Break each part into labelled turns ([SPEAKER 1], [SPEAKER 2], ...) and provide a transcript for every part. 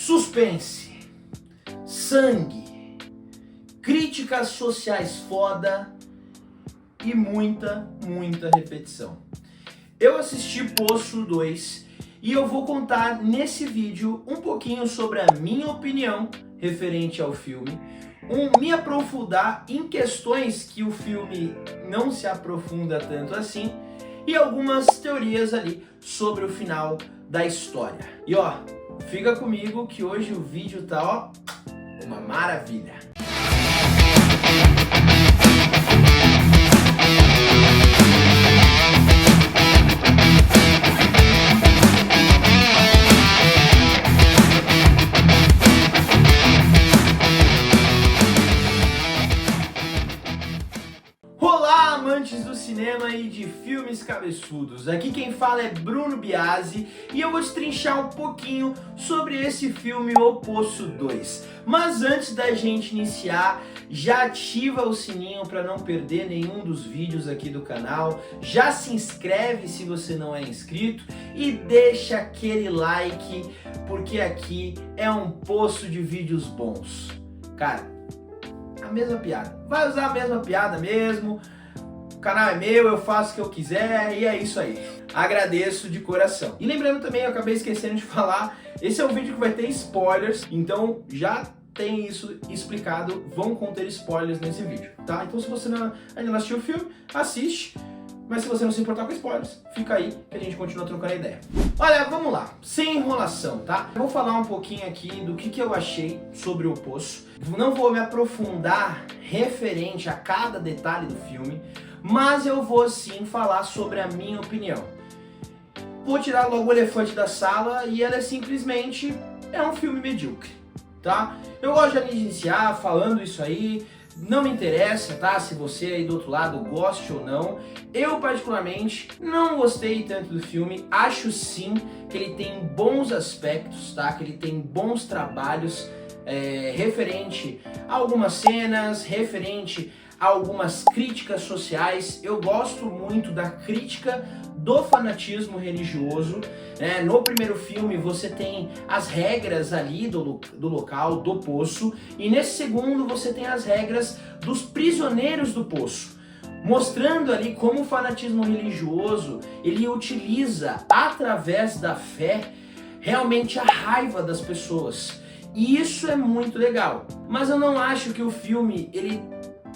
[SPEAKER 1] Suspense, sangue, críticas sociais foda e muita repetição. Eu assisti Poço 2 e eu vou contar nesse vídeo um pouquinho sobre a minha opinião referente ao filme, me aprofundar em questões que o filme não se aprofunda tanto assim e algumas teorias ali sobre o final da história. E ó, fica comigo que hoje o vídeo tá ó, uma maravilha. Olá, amantes do cinema e de filmes cabeçudos, aqui quem fala é Bruno Biasi e eu vou destrinchar um pouquinho sobre esse filme O Poço 2. Mas antes da gente iniciar, já ativa o sininho para não perder nenhum dos vídeos aqui do canal, já se inscreve se você não é inscrito e deixa aquele like, porque aqui é um poço de vídeos bons. Cara, a mesma piada. Vai usar a mesma piada mesmo. O canal é meu, eu faço o que eu quiser e é isso aí. Agradeço de coração. E lembrando também, eu acabei esquecendo de falar, esse é um vídeo que vai ter spoilers, então já tem isso explicado, vão conter spoilers nesse vídeo, tá? Então se você ainda não assistiu o filme, assiste. Mas se você não se importar com spoilers, fica aí que a gente continua trocando ideia. Olha, vamos lá, sem enrolação, tá? Eu vou falar um pouquinho aqui do que eu achei sobre O Poço. Não vou me aprofundar referente a cada detalhe do filme, mas eu vou sim falar sobre a minha opinião. Vou tirar logo o elefante da sala e ela é simplesmente um filme medíocre, tá? Eu gosto de iniciar falando isso aí. Não me interessa, tá? Se você aí do outro lado goste ou não. Eu particularmente não gostei tanto do filme. Acho sim que ele tem bons aspectos, tá? Que ele tem bons trabalhos referente a algumas cenas, referente a algumas críticas sociais. Eu gosto muito da crítica do fanatismo religioso. No primeiro filme você tem as regras ali do local, do poço, e nesse segundo você tem as regras dos prisioneiros do poço, mostrando ali como o fanatismo religioso ele utiliza através da fé realmente a raiva das pessoas, e isso é muito legal. Mas eu não acho que o filme ele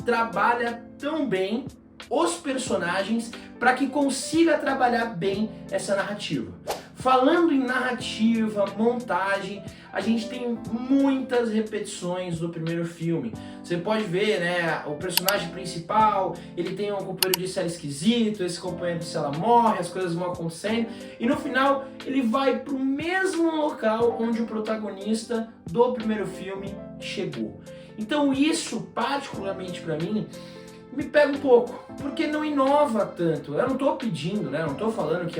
[SPEAKER 1] trabalha tão bem os personagens para que consiga trabalhar bem essa narrativa. Falando em narrativa, montagem, a gente tem muitas repetições do primeiro filme. Você pode ver, né, o personagem principal, ele tem um companheiro de cela esquisito, esse companheiro de cela morre, as coisas vão acontecendo, e no final ele vai pro mesmo local onde o protagonista do primeiro filme chegou. Então isso, particularmente para mim, me pega um pouco, porque não inova tanto. Eu não tô pedindo, né? Eu não tô falando que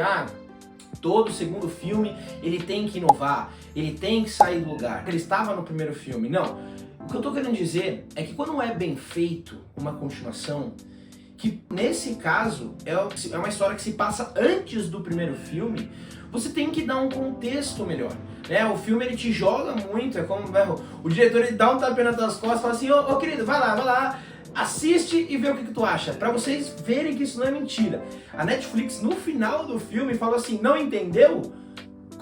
[SPEAKER 1] todo segundo filme ele tem que inovar, ele tem que sair do lugar. Ele estava no primeiro filme. Não. O que eu tô querendo dizer é que quando é bem feito uma continuação, que nesse caso é uma história que se passa antes do primeiro filme, você tem que dar um contexto melhor. O filme ele te joga muito, é como o diretor ele dá um tapinha nas tuas costas e fala assim, ô querido, vai lá, assiste e vê o que tu acha, pra vocês verem que isso não é mentira. A Netflix no final do filme fala assim, não entendeu?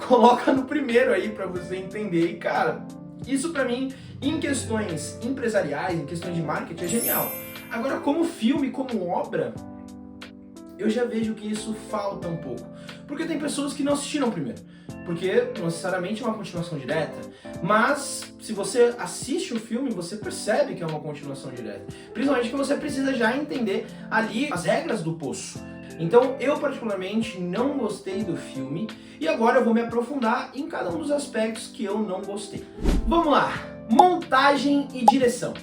[SPEAKER 1] Coloca no primeiro aí pra você entender. E cara, isso pra mim, em questões empresariais, em questões de marketing, é genial. Agora como filme, como obra, eu já vejo que isso falta um pouco. Porque tem pessoas que não assistiram primeiro, porque não necessariamente é uma continuação direta, mas se você assiste o filme, você percebe que é uma continuação direta. Principalmente que você precisa já entender ali as regras do poço. Então eu particularmente não gostei do filme e agora eu vou me aprofundar em cada um dos aspectos que eu não gostei. Vamos lá, montagem e direção.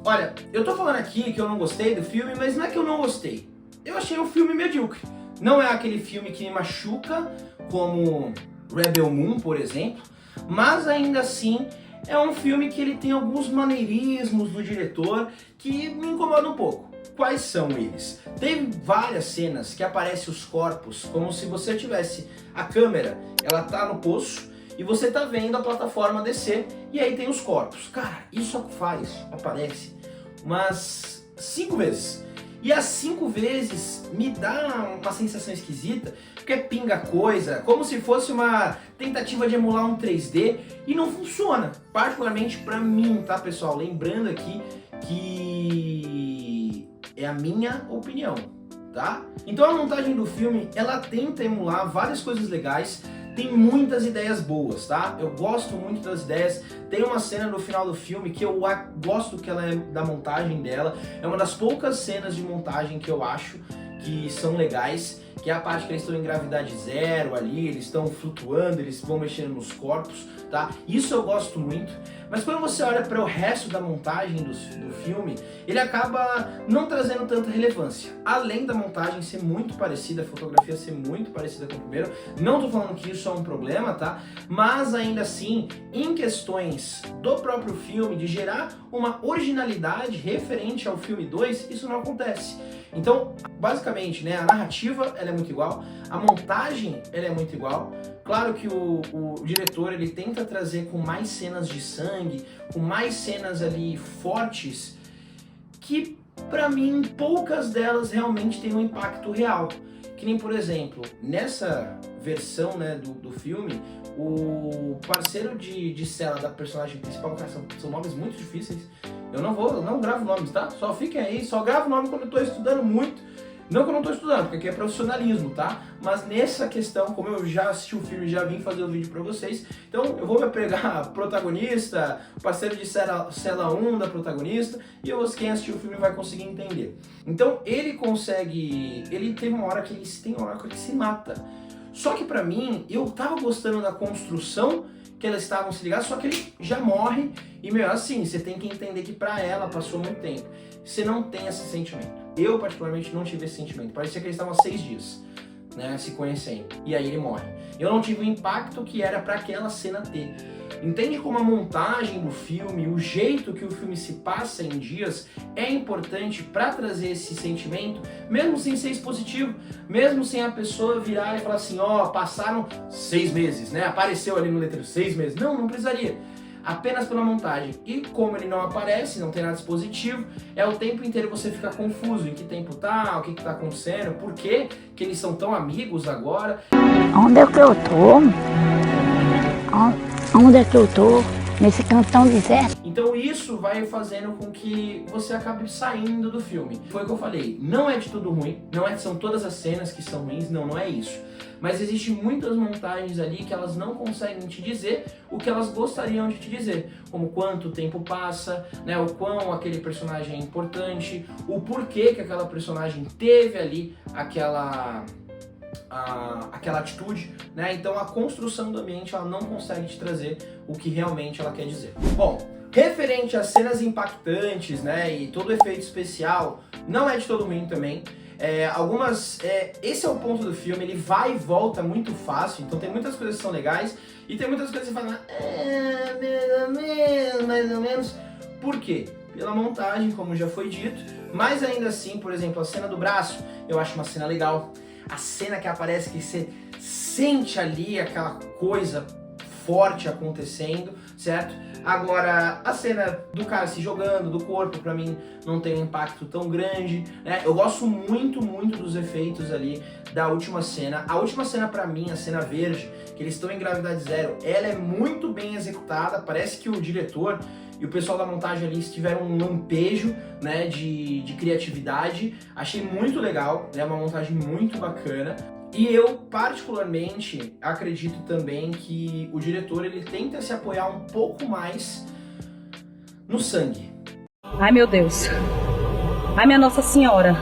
[SPEAKER 1] Olha, eu tô falando aqui que eu não gostei do filme, mas não é que eu não gostei. Eu achei o filme medíocre. Não é aquele filme que me machuca, como Rebel Moon, por exemplo, mas ainda assim é um filme que ele tem alguns maneirismos do diretor que me incomodam um pouco. Quais são eles? Tem várias cenas que aparecem os corpos, como se você tivesse a câmera, ela tá no poço, e você tá vendo a plataforma descer e aí tem os corpos. Cara, isso aparece umas 5 vezes. E as 5 vezes me dá uma sensação esquisita, porque pinga coisa, como se fosse uma tentativa de emular um 3D e não funciona, particularmente pra mim, tá, pessoal? Lembrando aqui que é a minha opinião, tá? Então a montagem do filme, ela tenta emular várias coisas legais, tem muitas ideias boas, tá? Eu gosto muito das ideias. Tem uma cena no final do filme que eu gosto que ela é da montagem dela. É uma das poucas cenas de montagem que eu acho que são legais, que é a parte que eles estão em gravidade zero ali, eles estão flutuando, eles vão mexendo nos corpos, tá? Isso eu gosto muito. Mas quando você olha para o resto da montagem do filme, ele acaba não trazendo tanta relevância. Além da montagem ser muito parecida, a fotografia ser muito parecida com o primeiro, não tô falando que isso é um problema, tá? Mas ainda assim, em questões do próprio filme, de gerar uma originalidade referente ao filme 2, isso não acontece. Então, basicamente, né, a narrativa ela é muito igual, a montagem ela é muito igual. Claro que o diretor ele tenta trazer com mais cenas de sangue, com mais cenas ali fortes, que pra mim poucas delas realmente têm um impacto real. Que nem, por exemplo, nessa versão, né, do filme, o parceiro de cela da personagem principal, cara, são nomes muito difíceis. Eu não gravo nomes, tá? Só fiquem aí, só gravo nome quando eu tô estudando muito. Não que eu não tô estudando, porque aqui é profissionalismo, tá? Mas nessa questão, como eu já assisti o filme e já vim fazer o vídeo pra vocês, então eu vou me apegar protagonista, parceiro de cela 1 da protagonista, e quem assistiu o filme vai conseguir entender. Então ele consegue, ele tem uma hora que ele se mata. Só que pra mim, eu tava gostando da construção que elas estavam se ligadas, só que ele já morre, e meu, assim, você tem que entender que pra ela passou muito tempo. Você não tem esse sentimento. Eu, particularmente, não tive esse sentimento. Parecia que eles estavam há 6 dias, né, se conhecendo. E aí ele morre. Eu não tive o impacto que era pra aquela cena ter. Entende como a montagem do filme, o jeito que o filme se passa em dias é importante pra trazer esse sentimento, mesmo sem ser expositivo, mesmo sem a pessoa virar e falar assim, ó, passaram 6 meses, né? Apareceu ali no letreiro 6 meses. Não precisaria. Apenas pela montagem. E como ele não aparece, não tem nada expositivo, é o tempo inteiro você fica confuso em que tempo tá, o que tá acontecendo, por que eles são tão amigos agora.
[SPEAKER 2] Onde é que eu tô? Onde é que eu tô? Nesse cantão deserto?
[SPEAKER 1] Então isso vai fazendo com que você acabe saindo do filme. Foi o que eu falei, não é de tudo ruim, não é que são todas as cenas que são ruins, não é isso. Mas existem muitas montagens ali que elas não conseguem te dizer o que elas gostariam de te dizer. Como quanto tempo passa, né, o quão aquele personagem é importante, o porquê que aquela personagem teve ali aquela atitude, né? Então a construção do ambiente ela não consegue te trazer o que realmente ela quer dizer. Bom, referente às cenas impactantes, né, e todo o efeito especial, não é de todo ruim também. Esse é o ponto do filme, ele vai e volta muito fácil, então tem muitas coisas que são legais e tem muitas coisas que você fala, mais ou menos. Por quê? Pela montagem, como já foi dito, mas ainda assim, por exemplo, a cena do braço, eu acho uma cena legal. A cena que aparece, que você sente ali aquela coisa forte acontecendo, certo? Agora, a cena do cara se jogando, do corpo, pra mim, não tem um impacto tão grande, né? Eu gosto muito dos efeitos ali da última cena. A última cena, pra mim, a cena verde, que eles estão em gravidade zero, ela é muito bem executada. Parece que o diretor e o pessoal da montagem ali tiveram um lampejo, né, de criatividade. Achei muito legal, é uma montagem muito bacana. E eu, particularmente, acredito também que o diretor ele tenta se apoiar um pouco mais no sangue.
[SPEAKER 3] Ai, meu Deus. Ai, minha Nossa Senhora.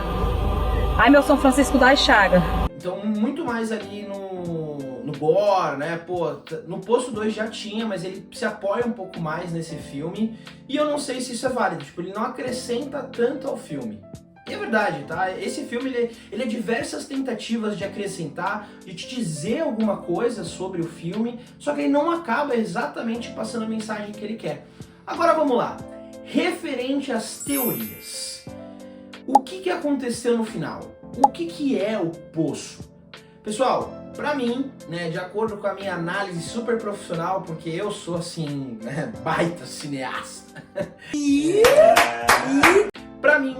[SPEAKER 3] Ai, meu São Francisco das Chagas.
[SPEAKER 1] Então, muito mais ali no gore, né? Pô, no Poço 2 já tinha, mas ele se apoia um pouco mais nesse filme. E eu não sei se isso é válido. Tipo, ele não acrescenta tanto ao filme. E é verdade, tá? Esse filme, ele é diversas tentativas de acrescentar, de te dizer alguma coisa sobre o filme, só que ele não acaba exatamente passando a mensagem que ele quer. Agora vamos lá. Referente às teorias. O que aconteceu no final? O que é o Poço? Pessoal, Pra mim, né, de acordo com a minha análise super profissional, porque eu sou assim, né, baita cineasta. Pra mim,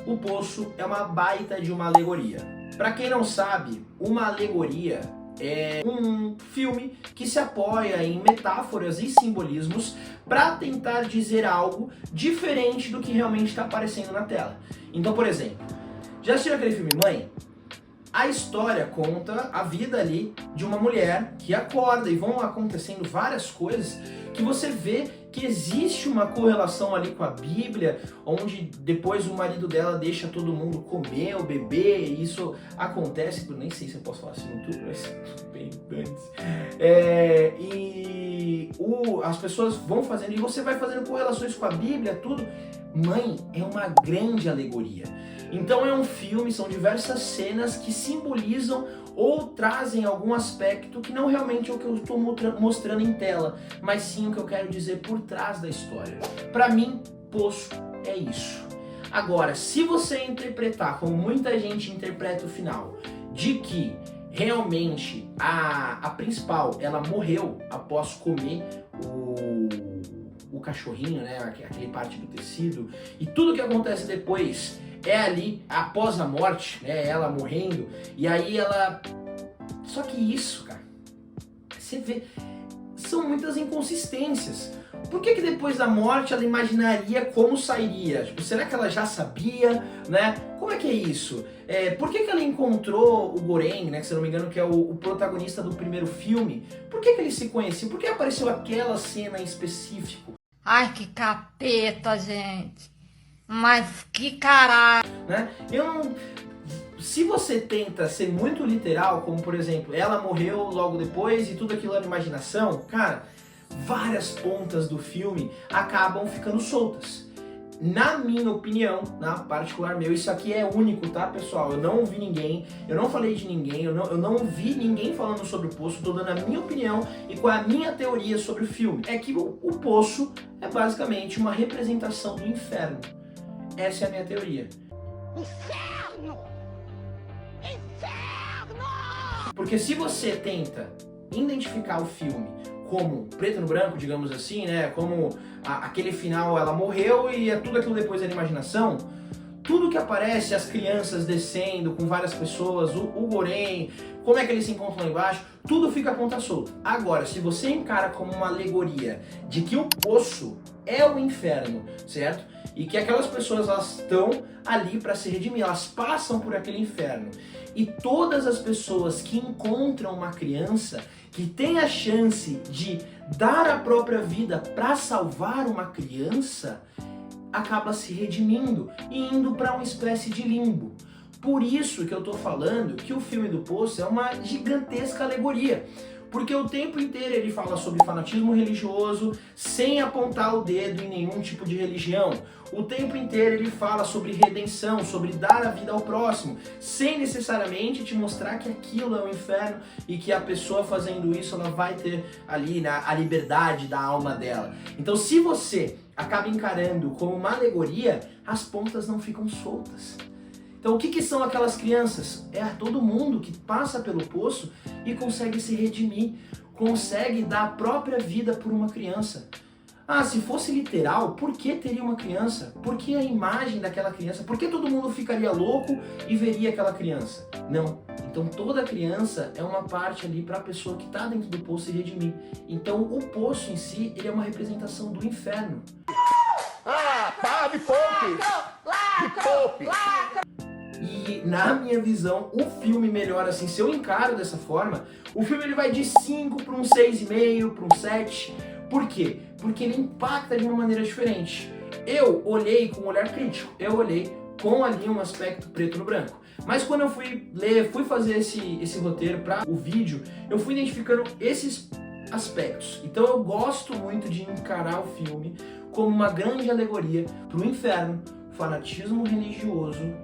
[SPEAKER 1] O Poço é uma baita de uma alegoria. Pra quem não sabe, uma alegoria é um filme que se apoia em metáforas e simbolismos para tentar dizer algo diferente do que realmente está aparecendo na tela. Então, por exemplo, já assistiu aquele filme Mãe? A história conta a vida ali de uma mulher que acorda e vão acontecendo várias coisas que você vê que existe uma correlação ali com a Bíblia, onde depois o marido dela deixa todo mundo comer ou beber, e isso acontece, nem sei se eu posso falar assim no tudo, mas tudo bem, antes. As pessoas vão fazendo, e você vai fazendo correlações com a Bíblia, tudo. Mãe é uma grande alegoria. Então é um filme, são diversas cenas que simbolizam ou trazem algum aspecto que não realmente é o que eu estou mostrando em tela, mas sim o que eu quero dizer por trás da história. Para mim, Poço é isso. Agora, se você interpretar, como muita gente interpreta o final, de que realmente a principal, ela morreu após comer o cachorrinho, né, aquele parte do tecido, e tudo que acontece depois é ali após a morte, né, ela morrendo, e aí ela... Só que isso, cara, você vê, são muitas inconsistências. Por que depois da morte ela imaginaria como sairia? Tipo, será que ela já sabia, né? Como é que é isso? Por que ela encontrou o Goren, né, que se eu não me engano que é o protagonista do primeiro filme? Por que eles se conheciam? Por que apareceu aquela cena em específico?
[SPEAKER 4] Ai, que capeta, gente. Mas que caralho.
[SPEAKER 1] Né? Se você tenta ser muito literal, como por exemplo, ela morreu logo depois e tudo aquilo era imaginação, cara, várias pontas do filme acabam ficando soltas. Na minha opinião, na particular meu, isso aqui é único, tá, pessoal? Eu não ouvi ninguém, eu não falei de ninguém, eu não ouvi ninguém falando sobre o Poço, tô dando a minha opinião e qual é a minha teoria sobre o filme. É que o Poço é basicamente uma representação do inferno. Essa é a minha teoria. Inferno! Inferno! Porque se você tenta identificar o filme como preto no branco, digamos assim, né? Como aquele final, ela morreu e tudo aquilo depois era imaginação. Tudo que aparece, as crianças descendo com várias pessoas, o Goren, como é que eles se encontram lá embaixo, tudo fica ponta solta. Agora, se você encara como uma alegoria de que o Poço é o inferno, certo? E que aquelas pessoas, elas estão ali para se redimir, elas passam por aquele inferno. E todas as pessoas que encontram uma criança que tem a chance de dar a própria vida para salvar uma criança, acaba se redimindo e indo para uma espécie de limbo. Por isso que eu tô falando que o filme do Poço é uma gigantesca alegoria. Porque o tempo inteiro ele fala sobre fanatismo religioso sem apontar o dedo em nenhum tipo de religião. O tempo inteiro ele fala sobre redenção, sobre dar a vida ao próximo, sem necessariamente te mostrar que aquilo é o inferno e que a pessoa fazendo isso ela vai ter ali a liberdade da alma dela. Então se você acaba encarando como uma alegoria, as pontas não ficam soltas. Então o que são aquelas crianças? É todo mundo que passa pelo Poço e consegue se redimir, consegue dar a própria vida por uma criança. Ah, se fosse literal, por que teria uma criança? Por que a imagem daquela criança? Por que todo mundo ficaria louco e veria aquela criança? Não. Então toda criança é uma parte ali para a pessoa que está dentro do Poço se redimir. Então o Poço em si, ele é uma representação do inferno.
[SPEAKER 5] Ah, pá, me poupe! Me poupe!
[SPEAKER 1] E na minha visão, o filme melhora assim, se eu encaro dessa forma, o filme ele vai de 5 para um 6,5, para um 7. Por quê? Porque ele impacta de uma maneira diferente. Eu olhei com um olhar crítico, eu olhei com ali um aspecto preto no branco. Mas quando eu fui fazer esse roteiro para o vídeo, eu fui identificando esses aspectos. Então eu gosto muito de encarar o filme como uma grande alegoria para o inferno, fanatismo religioso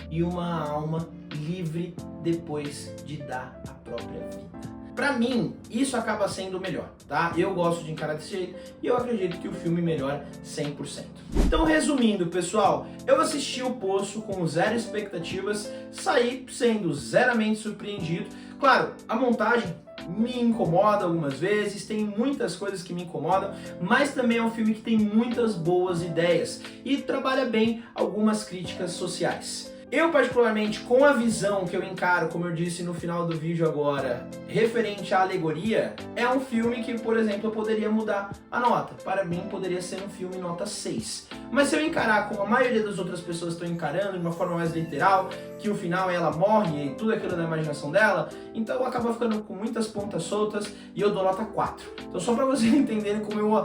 [SPEAKER 1] e uma alma livre depois de dar a própria vida. Pra mim, isso acaba sendo o melhor, tá? Eu gosto de encarar desse jeito e eu acredito que o filme melhora 100%. Então, resumindo, pessoal, eu assisti o Poço com zero expectativas, saí sendo zeramente surpreendido. Claro, a montagem me incomoda algumas vezes, tem muitas coisas que me incomodam, mas também é um filme que tem muitas boas ideias e trabalha bem algumas críticas sociais. Eu, particularmente, com a visão que eu encaro, como eu disse no final do vídeo agora, referente à alegoria, é um filme que, por exemplo, eu poderia mudar a nota. Para mim, poderia ser um filme nota 6. Mas se eu encarar como a maioria das outras pessoas estão encarando, de uma forma mais literal, que o final ela morre e tudo aquilo da imaginação dela, então acaba ficando com muitas pontas soltas e eu dou nota 4. Então só para vocês entenderem como eu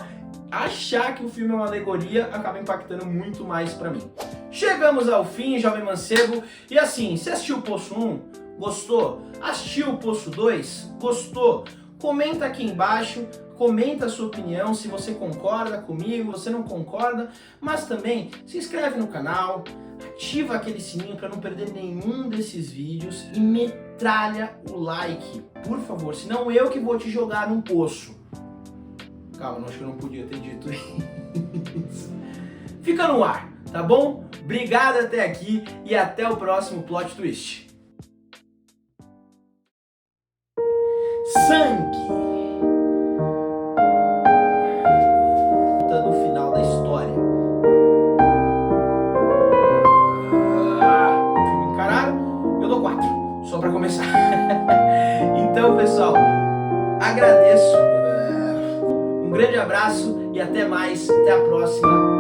[SPEAKER 1] achar que o filme é uma alegoria acaba impactando muito mais pra mim. Chegamos ao fim, Jovem Mancebo, e assim, se assistiu o Poço 1, gostou? Assistiu o Poço 2, gostou? Comenta aqui embaixo, comenta a sua opinião, se você concorda comigo, você não concorda, mas também se inscreve no canal, ativa aquele sininho para não perder nenhum desses vídeos e metralha o like, por favor, senão eu que vou te jogar num poço. Calma, acho que eu não podia ter dito isso. Fica no ar, tá bom? Obrigado até aqui e até o próximo Plot Twist. Sangue. No final da história. Filme encarado, eu dou 4, só pra começar. Então, pessoal, agradeço. Um grande abraço e até mais, até a próxima.